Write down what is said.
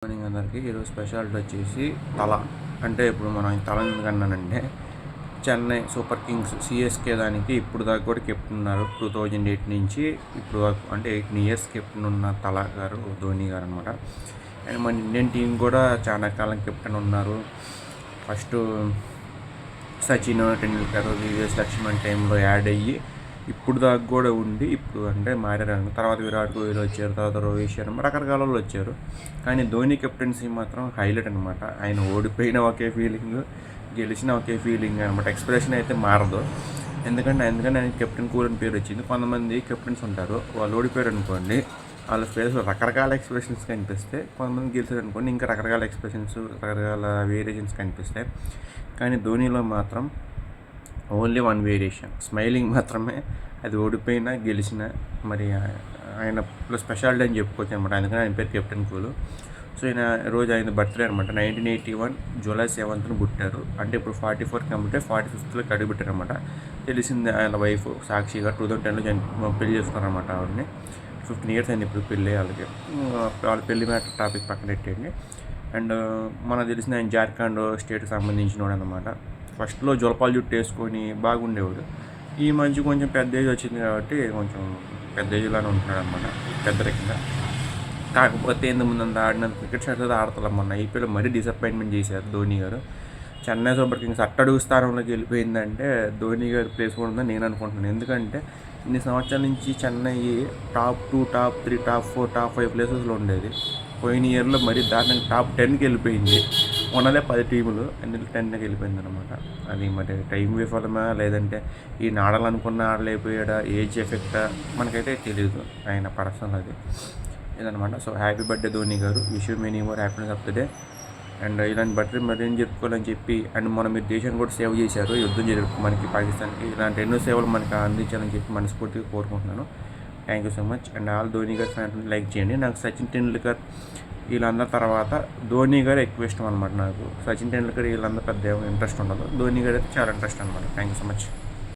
Morning అందరికీ. ఈరోజు speciality వచ్చేసి తల. అంటే ఇప్పుడు మనం తల ఎందుకన్నానంటే చెన్నై సూపర్ కింగ్స్ సిఎస్కే దానికి ఇప్పుడు దాకా కూడా కెప్టెన్ ఉన్నారు. 2008 నుంచి ఇప్పుడు వరకు అంటే 18 ఇయర్స్ కెప్టెన్ ఉన్న తల గారు ధోని గారు అనమాట. అండ్ మన ఇండియన్ టీం కూడా చాలా కాలం కెప్టెన్ ఉన్నారు. ఫస్ట్ సచిన్ టెండూల్కర్, వివిఎస్ లక్ష్మణ్ టైంలో యాడ్ అయ్యి ఇప్పుడు దాకా కూడా ఉండి ఇప్పుడు అంటే మారారు. తర్వాత విరాట్ కోహ్లీ వచ్చారు, తర్వాత రోహిత్ శర్మ, రకరకాల వాళ్ళు వచ్చారు. కానీ ధోని కెప్టెన్సీ మాత్రం హైలైట్ అనమాట. ఆయన ఓడిపోయిన ఒకే ఫీలింగ్, గెలిచిన ఒకే ఫీలింగ్ అనమాట. ఎక్స్ప్రెషన్ అయితే మారదు. ఎందుకంటే ఆయన కెప్టెన్ కూల్ అని పేరు వచ్చింది. కొంతమంది కెప్టెన్స్ ఉంటారు, వాళ్ళు ఓడిపోయారు అనుకోండి, వాళ్ళ ఫేస్లో రకరకాల ఎక్స్ప్రెషన్స్ కనిపిస్తాయి. కొంతమంది గెలిచారు అనుకోండి, ఇంకా రకరకాల ఎక్స్ప్రెషన్స్, రకరకాల వేరియేషన్స్ కనిపిస్తాయి. కానీ ధోనిలో మాత్రం ఓన్లీ వన్ వేరియేషన్, స్మైలింగ్ మాత్రమే. అది ఓడిపోయినా గెలిచిన మరి ఆయన స్పెషాలిటీ అని చెప్పుకోవచ్చు అనమాట. అందుకని ఆయన పేరు కెప్టెన్ కూల్. సో ఆయన బర్త్డే అనమాట. 1981 జూలై 7th పుట్టారు. అంటే ఇప్పుడు 44 కంప్లీట్ 45th అడుగుపెట్టారు అనమాట. తెలిసింది ఆయన వైఫ్ సాక్షి గారు 2010లో పెళ్లి చేసుకున్నారనమాట. ఆవిడని 15 years అయింది ఇప్పుడు పెళ్ళి వాళ్ళకి. వాళ్ళ పెళ్లి మ్యాటర్ టాపిక్ పక్కన పెట్టండి. అండ్ మనకు తెలిసిన ఆయన జార్ఖండ్ స్టేట్కి సంబంధించిన వాడు అనమాట. ఫస్ట్లో జొలపాలు జుట్టు వేసుకొని బాగుండేవాడు. ఈ మధ్య కొంచెం పెద్ద ఏజ్ వచ్చింది కాబట్టి కొంచెం పెద్ద ఏజ్లానే ఉంటున్నాడు అనమాట, పెద్దరికంగా. కాకపోతే ఇంతకు ముందు ఆడినంత క్రికెట్ షాట్స్ ఆడతారు. మొన్న ఐపీఎల్ మరీ డిసప్పాయింట్మెంట్ చేశారు ధోని గారు. చెన్నై సూపర్ కింగ్స్ అట్టడుగు స్థానంలోకి వెళ్ళిపోయిందంటే ధోని గారి ప్లేస్ కూడా ఉందని నేను అనుకుంటున్నాను. ఎందుకంటే ఇన్ని సంవత్సరాల నుంచి Chennai top 2, top 3, top 4, top 5 ప్లేసెస్లో ఉండేది. పోయిన ఇయర్లో మరీ దారుణంగా టాప్ 10కి వెళ్ళిపోయింది. ఉన్నదే 10 టీములు, అందులో 10కి వెళ్ళిపోయింది అనమాట. అది మరి టైం విఫలమా, లేదంటే ఈ ఆడాలనుకున్న ఆడలేకపోయాడా, ఏజ్ ఎఫెక్టా, మనకైతే తెలియదు. ఆయన పర్సనల్ అది ఇదనమాట. సో హ్యాపీ బర్త్డే ధోని గారు. Wish you many more happiness of the day. And ఇలాంటి బర్త్డే మరి ఏం చెప్పుకోవాలని చెప్పి, అండ్ మనం మీరు దేశాన్ని కూడా సేవ్ చేశారు, యుద్ధం చేయరు మనకి పాకిస్తాన్కి. ఇలాంటి ఎన్నో సేవలు మనకి అందించాలని చెప్పి మనస్ఫూర్తిగా కోరుకుంటున్నాను. Thank you so much. And all Dhoni గారి ఫ్యాన్స్ లైక్ చేయండి. నాకు సచిన్ టెండూల్కర్ వీళ్ళందరి తర్వాత ధోని గారు ఎక్కువ ఇష్టం అనమాట. నాకు సచిన్ టెండూల్కర్ వీళ్ళందరూ పెద్ద ఇంట్రెస్ట్ ఉండదు. ధోని గారు అయితే చాలా ఇంట్రెస్ట్ అనమాట. Thank you so much.